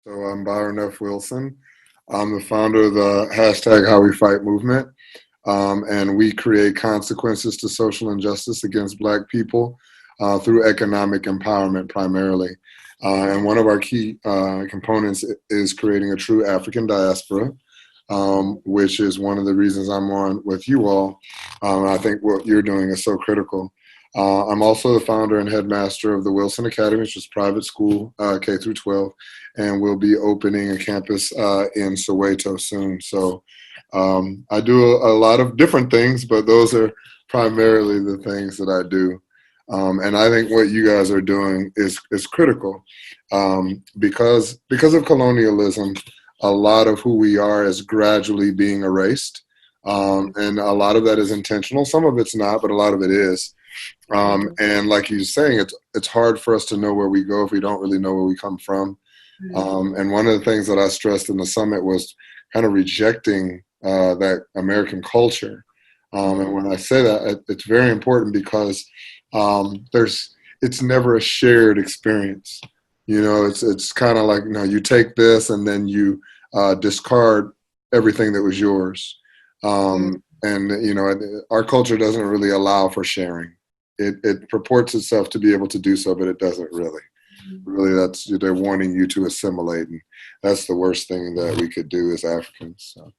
So I'm Byron F. Wilson. I'm the founder of the hashtag How We Fight movement, and we create consequences to social injustice against Black people through economic empowerment primarily. And one of our key components is creating a true African diaspora, which is one of the reasons I'm on with you all. I think what you're doing is so critical. I'm also the founder and headmaster of the Wilson Academy, which is private school, K through 12, and we'll be opening a campus in Soweto soon. So I do a lot of different things, but those are primarily the things that I do. And I think what you guys are doing is critical because of colonialism. A lot of who we are is gradually being erased, and a lot of that is intentional. Some of it's not, but a lot of it is. And like you're saying, it's hard for us to know where we go if we don't really know where we come from. And one of the things that I stressed in the summit was kind of rejecting that American culture. And when I say that, it's very important because it's never a shared experience. You know, it's kind of like, you take this and then you discard everything that was yours. And, our culture doesn't really allow for sharing. It purports itself to be able to do so, but it doesn't really. Really, they're wanting you to assimilate, and that's the worst thing that we could do as Africans. So.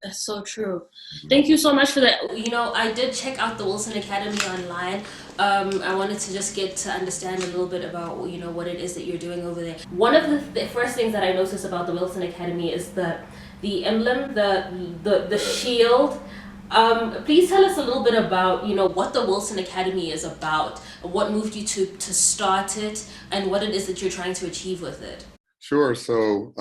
That's so true. Thank you so much for that. I did check out the Wilson Academy online. I wanted to just get to understand a little bit about, what it is that you're doing over there. One of the first things that I noticed about the Wilson Academy is the emblem, the shield. Please tell us a little bit about, what the Wilson Academy is about, what moved you to start it, and what it is that you're trying to achieve with it. Sure. So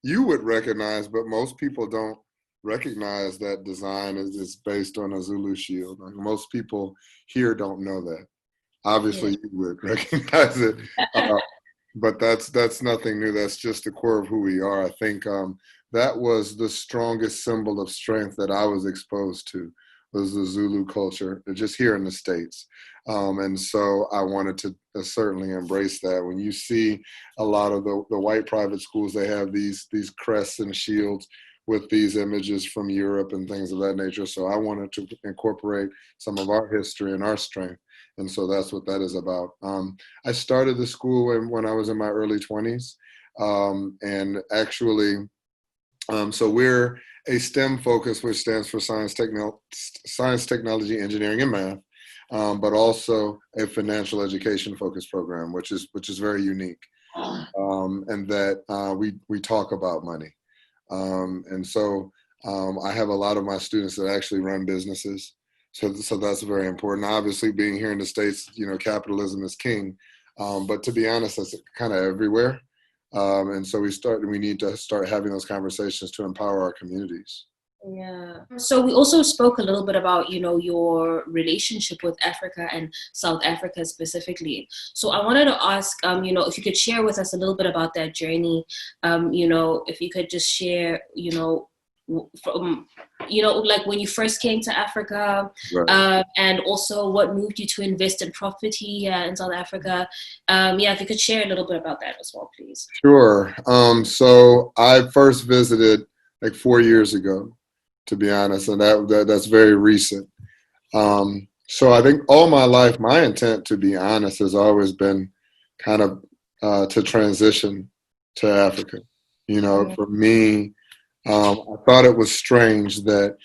you would recognize, but most people don't recognize that design is based on a Zulu shield. Like most people here don't know that. Obviously, you would recognize it, but that's nothing new. That's just the core of who we are. I think that was the strongest symbol of strength that I was exposed to, was the Zulu culture, just here in the States. And so I wanted to certainly embrace that. When you see a lot of the white private schools, they have these crests and shields with these images from Europe and things of that nature. So I wanted to incorporate some of our history and our strength. And so that's what that is about. I started the school when I was in my early 20s. And actually, so we're a STEM focus, which stands for science, technology, engineering, and math, but also a financial education focused program, which is very unique, and that we talk about money. And so I have a lot of my students that actually run businesses. So that's very important. Obviously, being here in the States, capitalism is king. But to be honest, that's kind of everywhere. And so we need to start having those conversations to empower our communities. Yeah. So we also spoke a little bit about, your relationship with Africa and South Africa specifically. So I wanted to ask, if you could share with us a little bit about that journey. If you could just share, from, like when you first came to Africa, Right. and also what moved you to invest in property in South Africa. If you could share a little bit about that as well, please. Sure. So I first visited like 4 years ago, to be honest, and that's very recent. So I think all my life, my intent, to be honest, has always been kind of to transition to Africa. For me, I thought it was strange that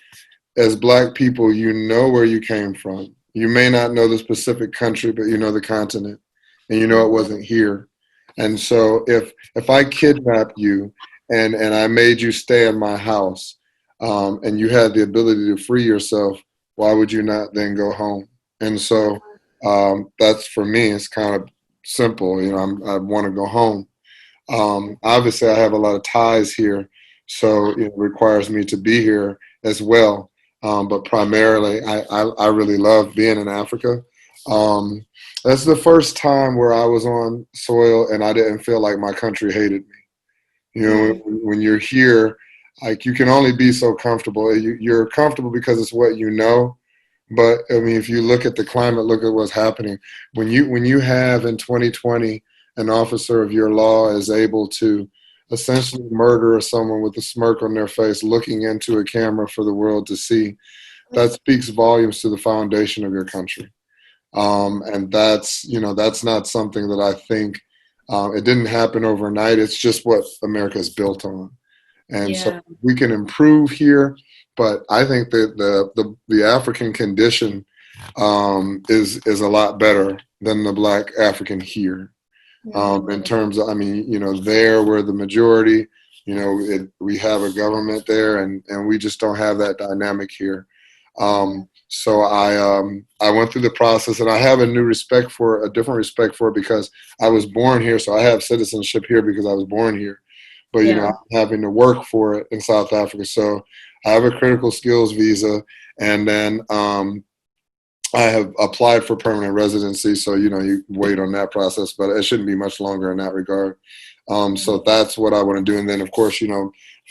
as Black people, where you came from. You may not know the specific country, but you know the continent, and it wasn't here. And so if I kidnapped you and I made you stay in my house, and you had the ability to free yourself, why would you not then go home? And so that's, for me, it's kind of simple. I want to go home. Obviously, I have a lot of ties here, so it requires me to be here as well. But primarily, I really love being in Africa. That's the first time where I was on soil and I didn't feel like my country hated me. When you're here, like, you can only be so comfortable. You're comfortable because it's what you know. But I mean, if you look at the climate, look at what's happening. When you have in 2020 an officer of your law is able to essentially murder someone with a smirk on their face, looking into a camera for the world to see, that speaks volumes to the foundation of your country. And that's, that's not something that I think, it didn't happen overnight. It's just what America is built on. And so Yeah. we can improve here, but I think that the African condition is a lot better than the Black African here. In terms of, I mean, there we're the majority, we have a government there, and we just don't have that dynamic here. So I went through the process, and I have a different respect for it because I was born here. So I have citizenship here because I was born here, but Yeah. I'm having to work for it in South Africa. So I have a critical skills visa, and then I have applied for permanent residency. So you wait on that process, but it shouldn't be much longer in that regard. So that's what I want to do, and then of course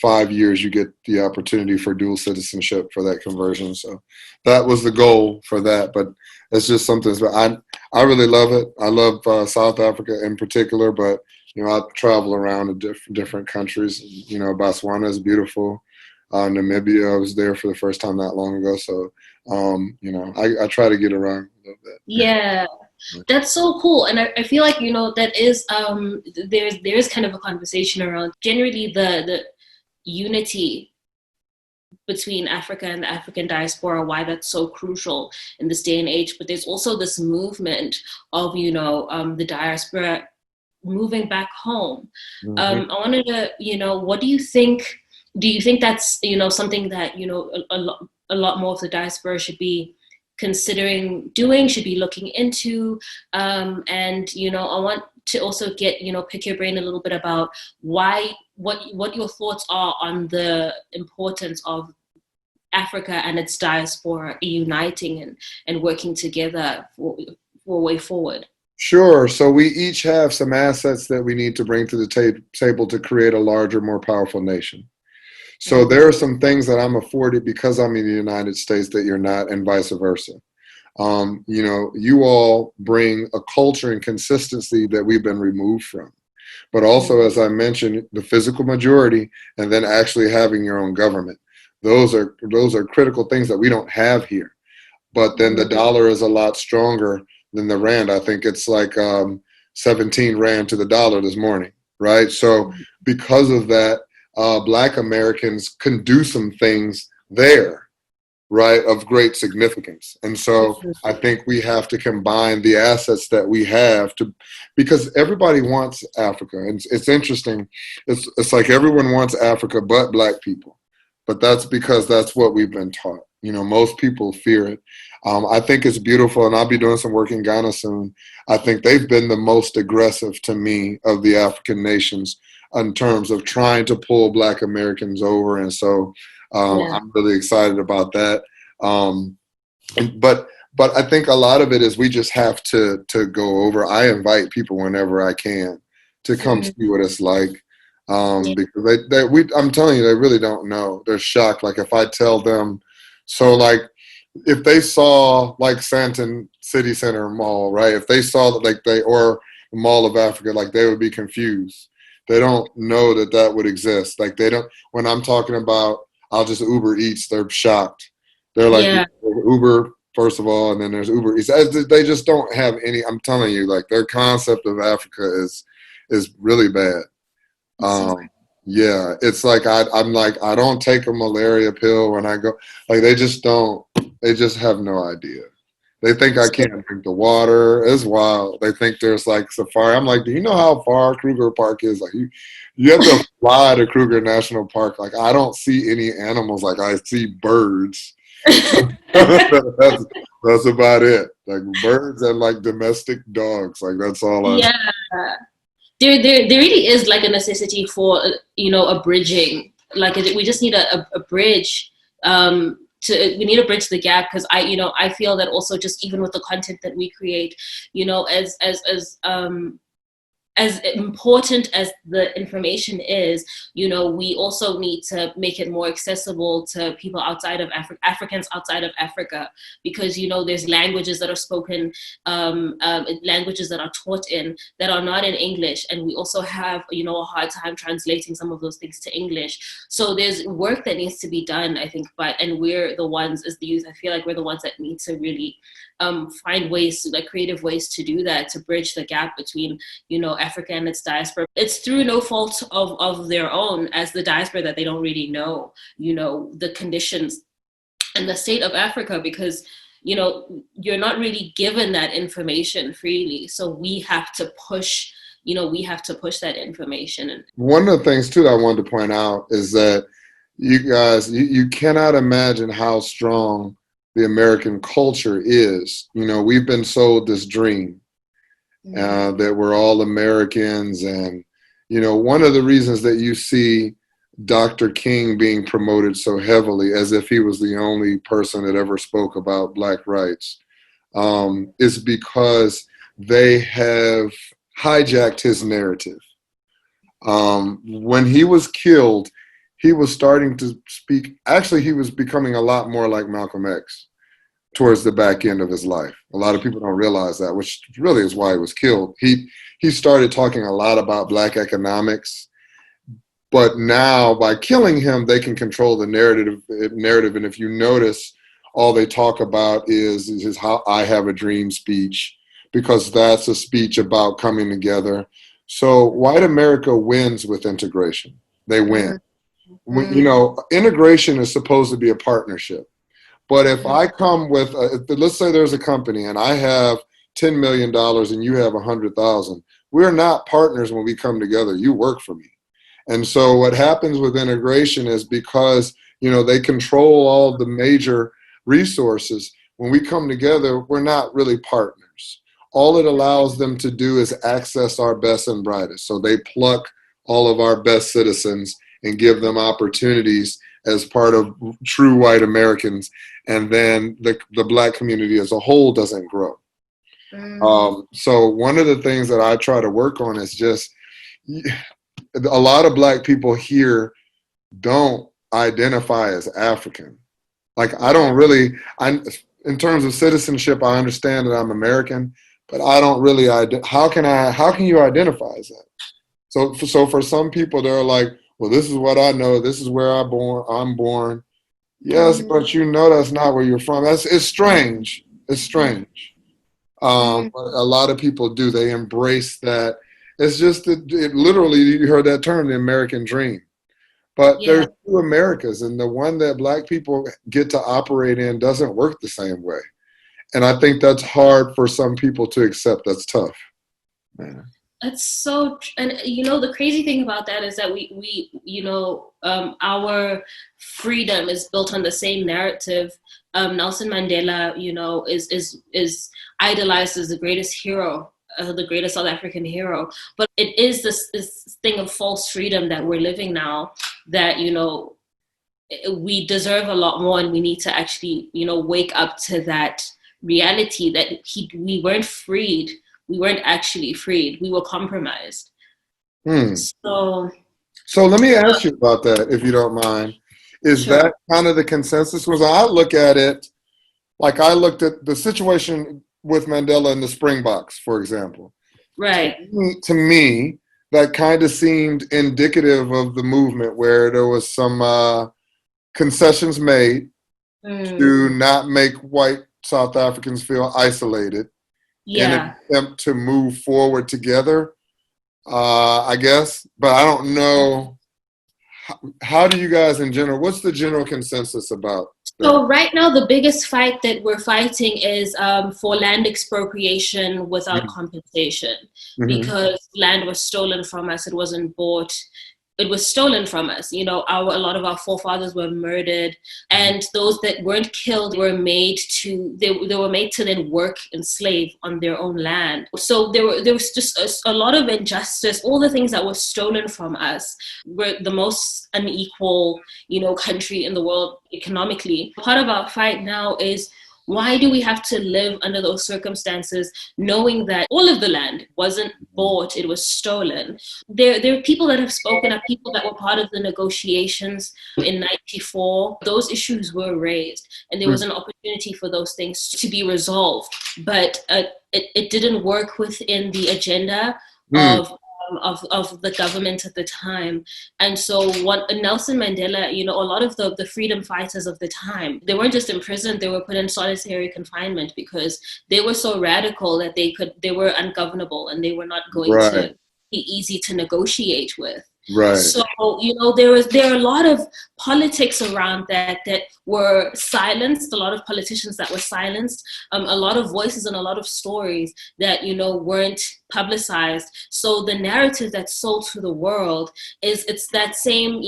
5 years you get the opportunity for dual citizenship for that conversion. So that was the goal for that, but it's just something that I really love it. I love South Africa in particular, but I travel around to different countries. Botswana is beautiful. Namibia, I was there for the first time not long ago. So I try to get around a little bit. Yeah. That's so cool. And I feel like, that is there's kind of a conversation around generally the unity between Africa and the African diaspora, why that's so crucial in this day and age. But there's also this movement of, the diaspora moving back home. I wanted to, what do you think? Do you think that's, something that, a lot more of the diaspora should be considering doing, should be looking into? And, I want to also get, pick your brain a little bit about what your thoughts are on the importance of Africa and its diaspora uniting and working together for a way forward. Sure. So we each have some assets that we need to bring to the table to create a larger, more powerful nation. So there are some things that I'm afforded because I'm in the United States that you're not, and vice versa. You all bring a culture and consistency that we've been removed from. But also, as I mentioned, the physical majority and then actually having your own government. Those are critical things that we don't have here. But then the dollar is a lot stronger than the rand. I think it's like 17 rand to the dollar this morning, right? So because of that, Black Americans can do some things there, right, of great significance. And so I think we have to combine the assets that we have because everybody wants Africa. And it's interesting. It's like everyone wants Africa but Black people. But that's because that's what we've been taught. Most people fear it. I think it's beautiful, and I'll be doing some work in Ghana soon. I think they've been the most aggressive to me of the African nations in terms of trying to pull Black Americans over. And so I'm really excited about that. But I think a lot of it is we just have to go over. I invite people whenever I can to come see what it's like. Because I'm telling you, they really don't know. They're shocked. Like if I tell them, so like if they saw like Santon City Center Mall, right? If they saw that or the Mall of Africa, like they would be confused. They don't know that would exist. Like they don't, when I'm talking about, I'll just Uber Eats, they're shocked. They're like Uber, first of all, and then there's Uber Eats. They just don't have any, I'm telling you, like their concept of Africa is really bad. Yeah, it's like I'm like, I don't take a malaria pill when I go. Like they just have no idea. They think I can't drink the water. It's wild. They think there's like safari. I'm like, do you know how far Kruger Park is? Like you have to fly to Kruger National Park. Like I don't see any animals. Like I see birds. that's about it. Like birds and like domestic dogs. Like that's all I see. There really is like a necessity for a bridging. Like we just need a bridge. We need to bridge the gap, because I feel that also just even with the content that we create, as important as the information is, you know, we also need to make it more accessible to people outside of Africans outside of Africa, because, you know, there's languages that are spoken, languages that are taught in that are not in English. And we also have, you know, a hard time translating some of those things to English. So there's work that needs to be done, I think, and we're the ones as the youth, I feel like we're the ones that need to really find ways, like creative ways to do that, to bridge the gap between, you know, Africa and its diaspora. It's through no fault of their own as the diaspora that they don't really know, you know, the conditions and the state of Africa, because, you know, you're not really given that information freely. So we have to push, you know, we have to push that information. One of the things too that I wanted to point out is that you guys, you cannot imagine how strong the American culture is. You know, we've been sold this dream that we're all Americans. And, you know, one of the reasons that you see Dr. King being promoted so heavily, as if he was the only person that ever spoke about Black rights, is because they have hijacked his narrative. When he was killed, he was starting to speak. Actually, he was becoming a lot more like Malcolm X towards the back end of his life. A lot of people don't realize that, which really is why he was killed. He started talking a lot about Black economics, but now by killing him, they can control the narrative. And if you notice, all they talk about is his "How I Have a Dream" speech, because that's a speech about coming together. So white America wins with integration. They win. You know, integration is supposed to be a partnership. But if I come with, let's say there's a company and I have $10 million and you have 100,000, we're not partners when we come together. You work for me. And so what happens with integration is, because, you know, they control all the major resources, when we come together, we're not really partners. All it allows them to do is access our best and brightest. So they pluck all of our best citizens and give them opportunities as part of true white Americans. And then the Black community as a whole doesn't grow. So one of the things that I try to work on is just, a lot of Black people here don't identify as African. Like, I don't really, in terms of citizenship, I understand that I'm American, but I don't really, how can you identify as that? So for some people, they're like, well, this is what I know. This is where I'm born. Yes, but you know that's not where you're from. It's strange. It's strange. But a lot of people do. They embrace that. It's just that it literally, you heard that term, the American dream. But there's two Americas, and the one that Black people get to operate in doesn't work the same way. And I think that's hard for some people to accept. That's tough. Man. That's so, and you know, the crazy thing about that is that we you know, our freedom is built on the same narrative. Nelson Mandela, you know, is idolized as the greatest hero, the greatest South African hero. But it is this thing of false freedom that we're living now, that, you know, we deserve a lot more, and we need to actually, you know, wake up to that reality that we weren't freed. We weren't actually freed. We were compromised. So let me ask you about that, if you don't mind. Is that kind of the consensus? Was I look at it, like I looked at the situation with Mandela and the Springboks, for example. Right. To me, that kind of seemed indicative of the movement, where there was some concessions made to not make white South Africans feel isolated. In an attempt to move forward together, I guess. But I don't know, how do you guys in general, what's the general consensus about that? So right now, the biggest fight that we're fighting is for land expropriation without compensation, because land was stolen from us. It wasn't bought. It was stolen from us. You know, a lot of our forefathers were murdered, and those that weren't killed were made to, they were made to then work and slave on their own land. So there was just a lot of injustice. All the things that were stolen from us. We're the most unequal, you know, country in the world economically. Part of our fight now is Why do we have to live under those circumstances, knowing that all of the land wasn't bought, it was stolen? There are people that have spoken up, people that were part of the negotiations in 94. Those issues were raised, and there was an opportunity for those things to be resolved. But it didn't work within the agenda of the government at the time. And so what Nelson Mandela, a lot of the freedom fighters of the time, they weren't just imprisoned, they were put in solitary confinement because they were so radical that they were ungovernable, and they were not going to be easy to negotiate with. Right. So, there are a lot of politics around that were silenced, a lot of politicians that were silenced, a lot of voices and a lot of stories that, weren't publicized. So the narrative that's sold to the world it's that same,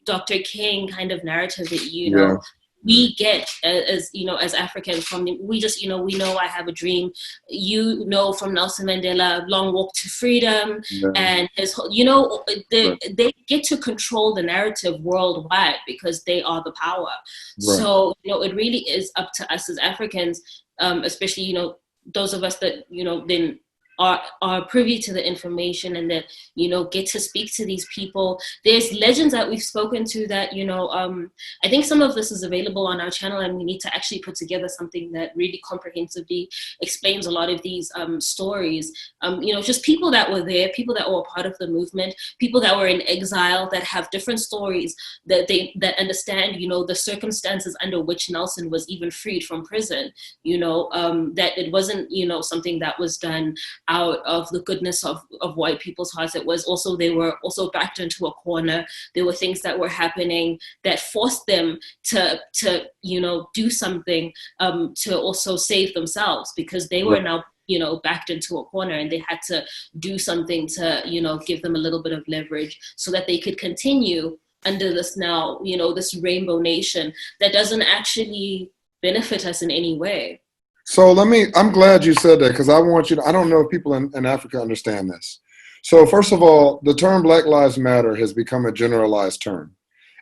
Dr. King kind of narrative that, we get as Africans we know I Have a Dream, from Nelson Mandela, Long Walk to Freedom, and his they get to control the narrative worldwide because they are the power. So it really is up to us as Africans, especially those of us that then are privy to the information and that get to speak to these people. There's legends that we've spoken to that I think some of this is available on our channel, and we need to actually put together something that really comprehensively explains a lot of these stories. Just people that were there, people that were a part of the movement, people that were in exile that have different stories that understand the circumstances under which Nelson was even freed from prison. That it wasn't something that was done out of the goodness of white people's hearts. It was also, they were also backed into a corner. There were things that were happening that forced them to do something to also save themselves, because they were now backed into a corner, and they had to do something to give them a little bit of leverage so that they could continue under this now this rainbow nation that doesn't actually benefit us in any way. So I'm glad you said that, because I don't know if people in Africa understand this. So first of all, the term Black Lives Matter has become a generalized term.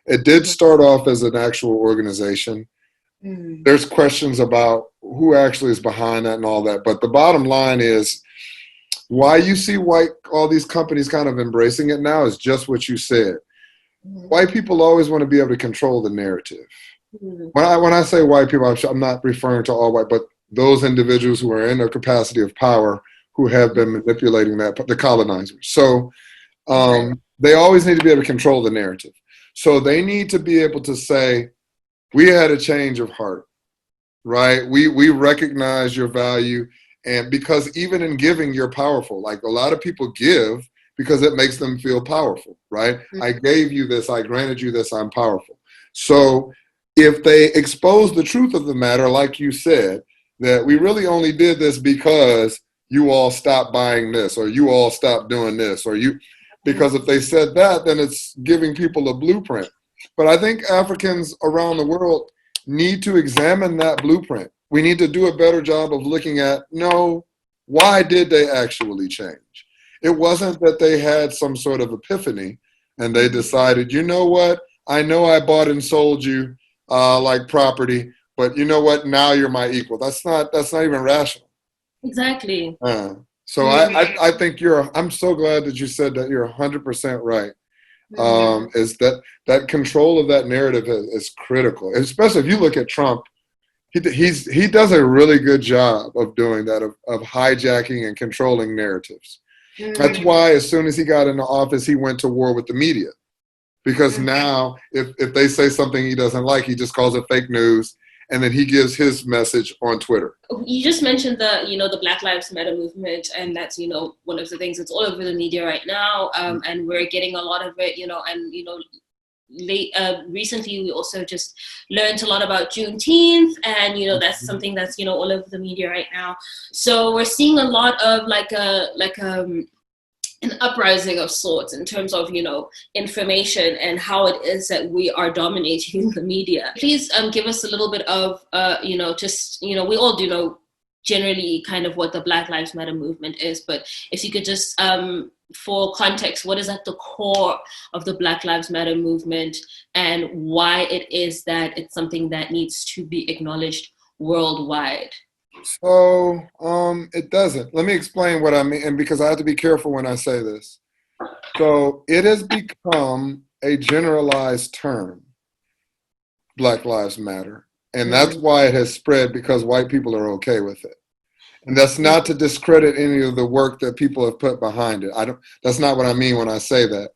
It did start off as an actual organization. There's questions about who actually is behind that and all that. But the bottom line is, why you see all these companies kind of embracing it now is just what you said. White people always want to be able to control the narrative. When I say white people, I'm not referring to all white, but those individuals who are in a capacity of power who have been manipulating the colonizers. So they always need to be able to control the narrative. So they need to be able to say, we had a change of heart, right? We recognize your value. And because even in giving, you're powerful. Like, a lot of people give because it makes them feel powerful, right? I gave you this, I granted you this, I'm powerful. So if they expose the truth of the matter, like you said, that we really only did this because you all stopped buying this, or you all stopped doing this, because if they said that, then it's giving people a blueprint. But I think Africans around the world need to examine that blueprint. We need to do a better job of looking at, why did they actually change? It wasn't that they had some sort of epiphany and they decided, you know what, I know I bought and sold you like property, but you know what? Now you're my equal. That's not even rational. Exactly. So I think I'm so glad that you said that. You're 100% right. Is that control of that narrative is critical, especially if you look at Trump. He does a really good job of doing that, of hijacking and controlling narratives. That's why as soon as he got into office, he went to war with the media, because now if they say something he doesn't like, he just calls it fake news. And then he gives his message on Twitter. You just mentioned the Black Lives Matter movement, and that's one of the things that's all over the media right now, and we're getting a lot of it, recently we also just learned a lot about Juneteenth, and that's something that's all over the media right now. So we're seeing a lot of an uprising of sorts in terms of information and how it is that we are dominating the media. Please give us a little bit of we all do know generally kind of what the Black Lives Matter movement is. But if you could just, for context, what is at the core of the Black Lives Matter movement and why it is that it's something that needs to be acknowledged worldwide? So it doesn't. Let me explain what I mean, and because I have to be careful when I say this. So it has become a generalized term, Black Lives Matter. And that's why it has spread, because white people are okay with it. And that's not to discredit any of the work that people have put behind it. That's not what I mean when I say that.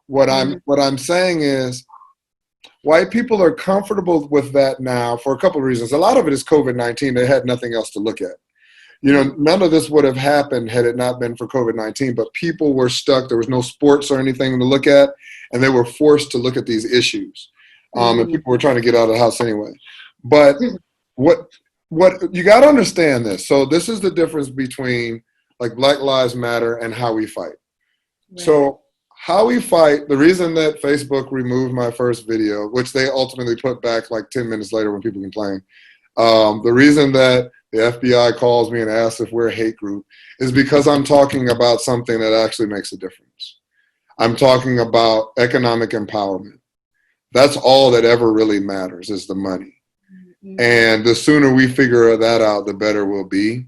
What I'm saying is white people are comfortable with that now for a couple of reasons. A lot of it is COVID-19. They had nothing else to look at. You know, none of this would have happened had it not been for COVID-19, but people were stuck. There was no sports or anything to look at, and they were forced to look at these issues. And people were trying to get out of the house anyway. But what you got to understand this. So this is the difference between like Black Lives Matter and how we fight. Right. So how we fight, the reason that Facebook removed my first video, which they ultimately put back like 10 minutes later when people complained, the reason that the FBI calls me and asks if we're a hate group is because I'm talking about something that actually makes a difference. I'm talking about economic empowerment. That's all that ever really matters, is the money. And the sooner we figure that out, the better we'll be.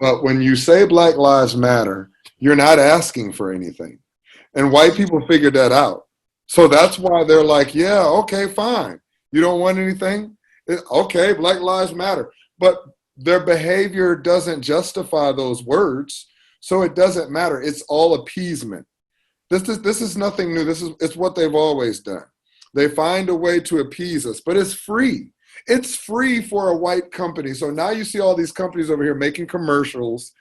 But when you say Black Lives Matter, you're not asking for anything. And white people figured that out. So that's why they're like, yeah, okay, fine. You don't want anything? Okay, Black Lives Matter. But their behavior doesn't justify those words, so it doesn't matter. It's all appeasement. This is nothing new. It's what they've always done. They find a way to appease us, but it's free. It's free for a white company. So now you see all these companies over here making commercials,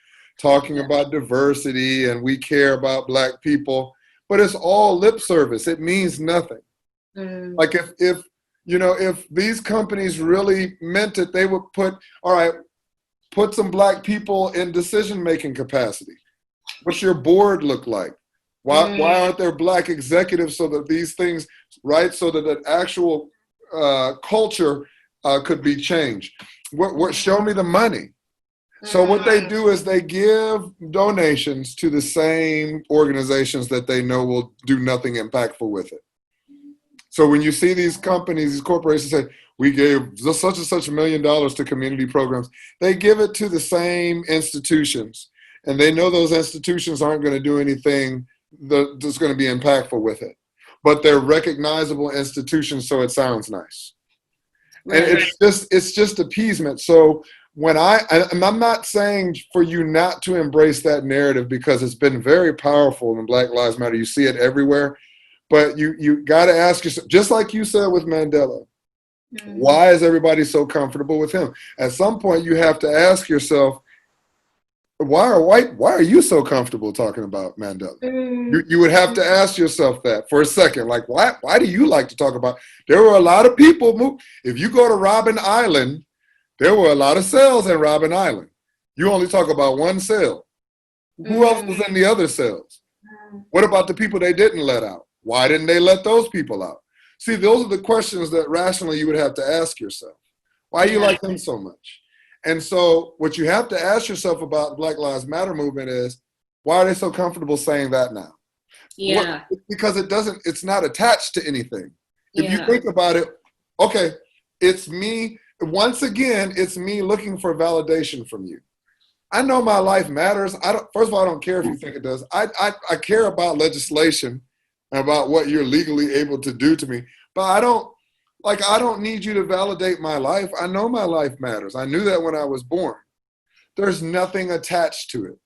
talking about diversity and we care about Black people, but it's all lip service. It means nothing. Like if these companies really meant it, they would put some Black people in decision-making capacity. What's your board look like? Why aren't there Black executives so that these things, right, so that an actual culture could be changed? Show me the money. So what they do is they give donations to the same organizations that they know will do nothing impactful with it. So when you see these companies, these corporations say, we gave such and such $1 million to community programs, they give it to the same institutions. And they know those institutions aren't going to do anything that's going to be impactful with it. But they're recognizable institutions, so it sounds nice. Right. And it's just appeasement. So and I'm not saying for you not to embrace that narrative, because it's been very powerful in Black Lives Matter. You see it everywhere. But you got to ask yourself, just like you said with Mandela, why is everybody so comfortable with him? At some point, you have to ask yourself, why are you so comfortable talking about Mandela? You would have to ask yourself that for a second. Like, why do you like to talk about? There were a lot of people. If you go to Robben Island, there were a lot of cells in Robben Island. You only talk about one cell. Who else was in the other cells? What about the people they didn't let out? Why didn't they let those people out? See, those are the questions that rationally you would have to ask yourself. Why do you like him so much? And so what you have to ask yourself about the Black Lives Matter movement is, why are they so comfortable saying that now? Yeah. Because it's not attached to anything. If you think about it, okay, it's me. Once again, it's me looking for validation from you. I know my life matters. First of all, I don't care if you think it does. I care about legislation, about what you're legally able to do to me. But I don't need you to validate my life. I know my life matters. I knew that when I was born. There's nothing attached to it.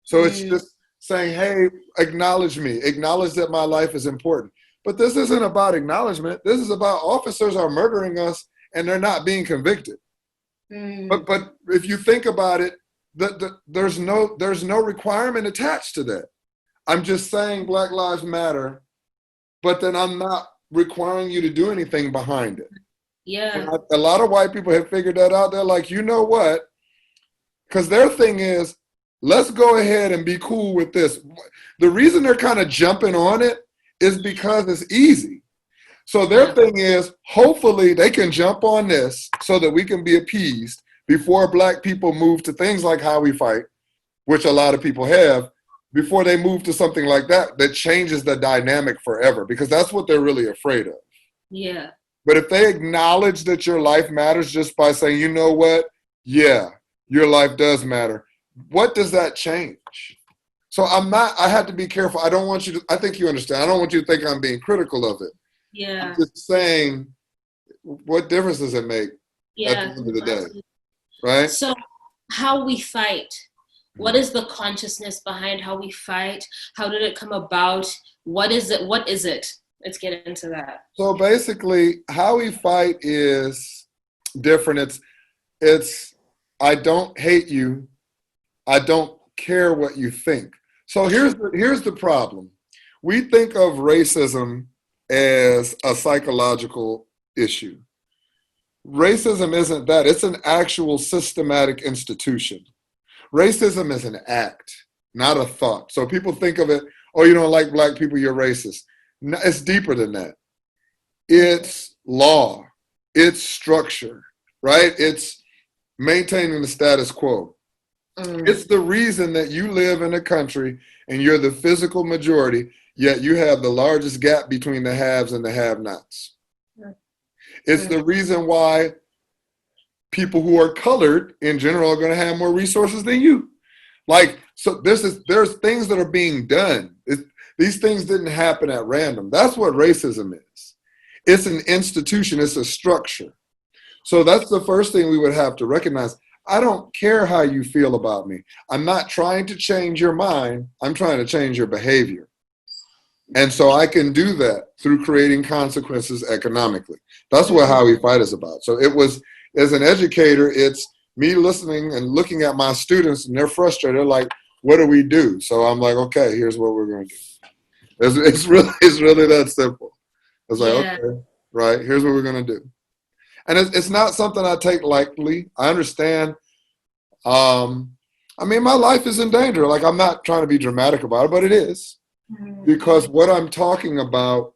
So it's just saying, hey, acknowledge me. Acknowledge that my life is important. But this isn't about acknowledgement. This is about officers are murdering us and they're not being convicted. But if you think about it, there's no requirement attached to that. I'm just saying Black Lives Matter, but then I'm not requiring you to do anything behind it. Yeah. A lot of white people have figured that out. They're like, you know what? Because their thing is, let's go ahead and be cool with this. The reason they're kind of jumping on it is because it's easy. So their thing is, hopefully they can jump on this so that we can be appeased. before black people move to things like How We Fight, which a lot of people have, before they move to something like that, that changes the dynamic forever, because that's what they're really afraid of. Yeah. But if they acknowledge that your life matters just by saying, you know what? Yeah, your life does matter. What does that change? So I had to be careful. I don't want you to, I think you understand. I don't want you to think I'm being critical of it. Yeah. I'm just saying, what difference does it make at the Yeah. end of the day? Right? So, How We Fight. What is the consciousness behind How We Fight? How did it come about? What is it? What is it? Let's get into that. So basically, How We Fight is different. It's I don't hate you. I don't care what you think. So here's the problem. We think of racism as a psychological issue. Racism isn't that. It's an actual systematic institution. Racism is an act, not a thought. So people think of it, oh, you don't like black people, you're racist. No, it's deeper than that. It's law. It's structure, right? It's maintaining the status quo. It's the reason that you live in a country and you're the physical majority, yet you have the largest gap between the haves and the have-nots. It's the reason why people who are colored in general are going to have more resources than you. Like, so there's things that are being done. These things didn't happen at random. That's what racism is. It's an institution. It's a structure. So that's the first thing we would have to recognize. I don't care how you feel about me. I'm not trying to change your mind. I'm trying to change your behavior. And so I can do that through creating consequences economically. That's what How We Fight is about. So it was, as an educator, it's me listening and looking at my students, and they're frustrated. They're like, what do we do? So I'm like, okay, here's what we're going to do. It's really that simple. It's like, okay, right, here's what we're going to do. And it's not something I take lightly. I understand. I mean, my life is in danger. Like, I'm not trying to be dramatic about it, but it is. Because what I'm talking about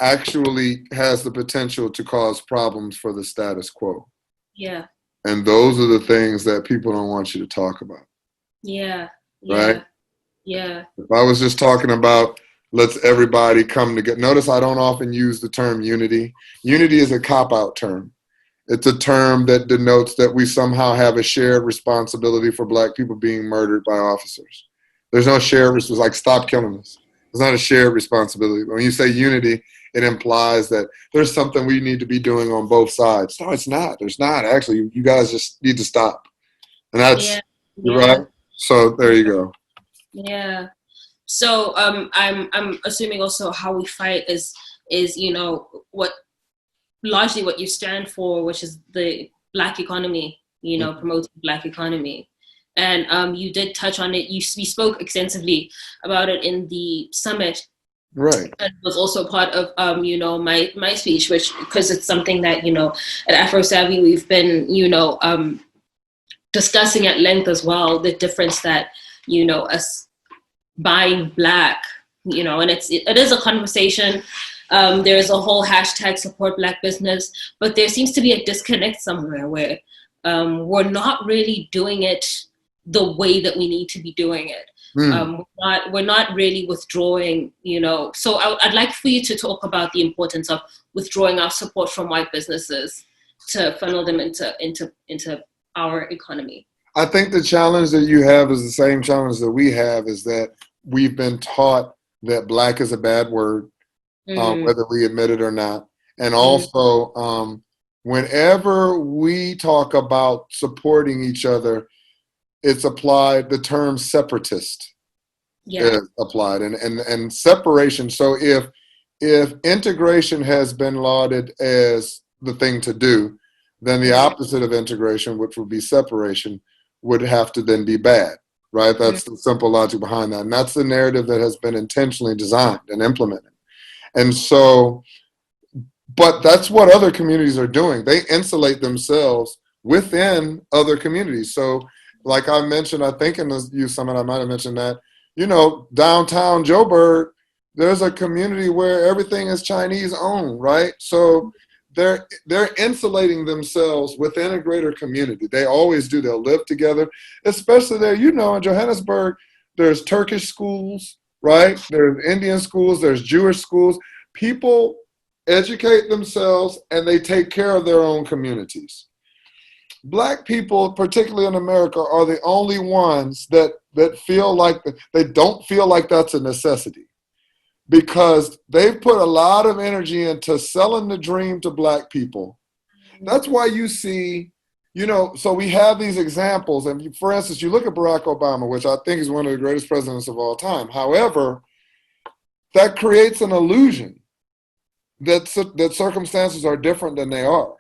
actually has the potential to cause problems for the status quo. Yeah. And those are the things that people don't want you to talk about. Yeah. Right? Yeah. If I was just talking about let's everybody come together. Notice I don't often use the term unity. Unity is a cop-out term. It's a term that denotes that we somehow have a shared responsibility for black people being murdered by officers. There's no shared responsibility, like stop killing us. It's not a shared responsibility. When you say unity, it implies that there's something we need to be doing on both sides. No, it's not. There's not. Actually, you guys just need to stop. And that's, you're right. So there you go. Yeah. So I'm assuming also How We Fight is what largely what you stand for, which is the Black economy, promoting Black economy. And you did touch on it. We spoke extensively about it in the summit. Right. And it was also part of my speech, which because it's something that at Afro Savvy we've been discussing at length as well, the difference that us buying Black, and it is a conversation. There's a whole hashtag support Black business, but there seems to be a disconnect somewhere where we're not really doing it the way that we need to be doing it. We're not really withdrawing, So I'd like for you to talk about the importance of withdrawing our support from white businesses to funnel them into our economy. I think the challenge that you have is the same challenge that we have, is that we've been taught that Black is a bad word, whether we admit it or not. And also, whenever we talk about supporting each other, it's applied, the term separatist is applied, and separation. So if integration has been lauded as the thing to do, then the opposite of integration, which would be separation, would have to then be bad, right? That's the simple logic behind that. And that's the narrative that has been intentionally designed and implemented. And so, but that's what other communities are doing. They insulate themselves within other communities. So like I mentioned, I think in the youth summit, I might have mentioned that, downtown Joburg, there's a community where everything is Chinese owned, right? So they're insulating themselves within a greater community. They always do. They'll live together, especially there. You know, in Johannesburg, there's Turkish schools, right? There's Indian schools. There's Jewish schools. People educate themselves and they take care of their own communities. Black people, particularly in America, are the only ones that feel like they don't feel like that's a necessity, because they've put a lot of energy into selling the dream to Black people. That's why you see, you know, so we have these examples. And for instance, you look at Barack Obama, which I think is one of the greatest presidents of all time. However, that creates an illusion that circumstances are different than they are.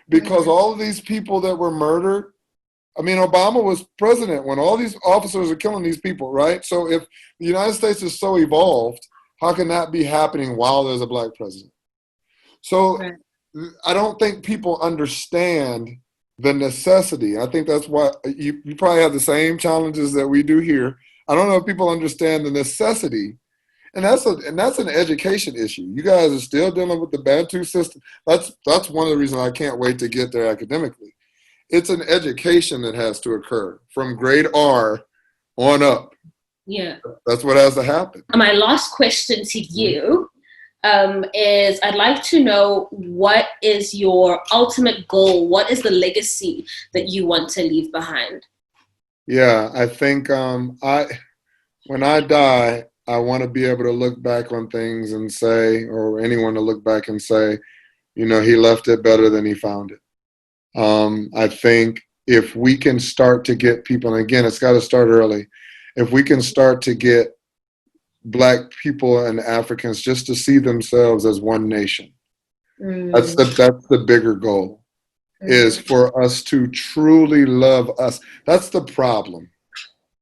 Because all of these people that were murdered, I mean, Obama was president when all these officers are killing these people, right? So if the United States is so evolved, how can that be happening while there's a Black president? So I don't think people understand the necessity. I think that's why you probably have the same challenges that we do here. I don't know if people understand the necessity. And that's an education issue. You guys are still dealing with the Bantu system. That's one of the reasons I can't wait to get there academically. It's an education that has to occur from grade R on up. Yeah. That's what has to happen. My last question to you is, I'd like to know, what is your ultimate goal? What is the legacy that you want to leave behind? Yeah, I think when I die, I want to be able to look back on things and say, or anyone to look back and say, you know, he left it better than he found it. I think if we can start to get people, and again, it's got to start early, if we can start to get Black people and Africans just to see themselves as one nation, that's the bigger goal, is for us to truly love us. That's the problem.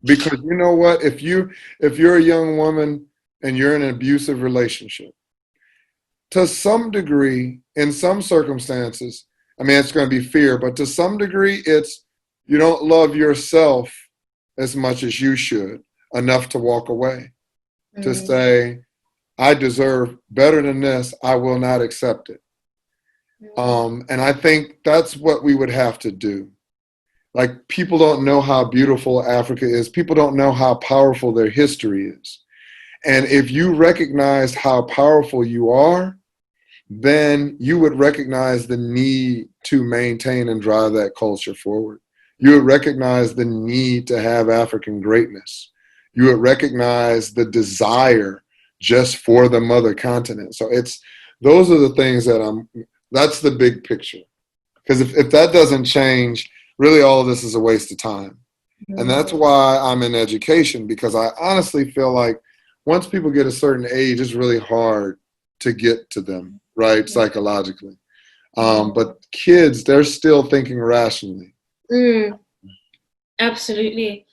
Because you know what, if you're a young woman and you're in an abusive relationship, to some degree, in some circumstances, I mean, it's going to be fear, but to some degree, it's you don't love yourself as much as you should, enough to walk away, to say, I deserve better than this, I will not accept it. And I think that's what we would have to do. Like, people don't know how beautiful Africa is. People don't know how powerful their history is. And if you recognize how powerful you are, then you would recognize the need to maintain and drive that culture forward. You would recognize the need to have African greatness. You would recognize the desire just for the mother continent. So those are the things that's the big picture. Because if that doesn't change, really, all of this is a waste of time. And that's why I'm in education, because I honestly feel like once people get a certain age, it's really hard to get to them, right, psychologically. But kids, they're still thinking rationally. Absolutely.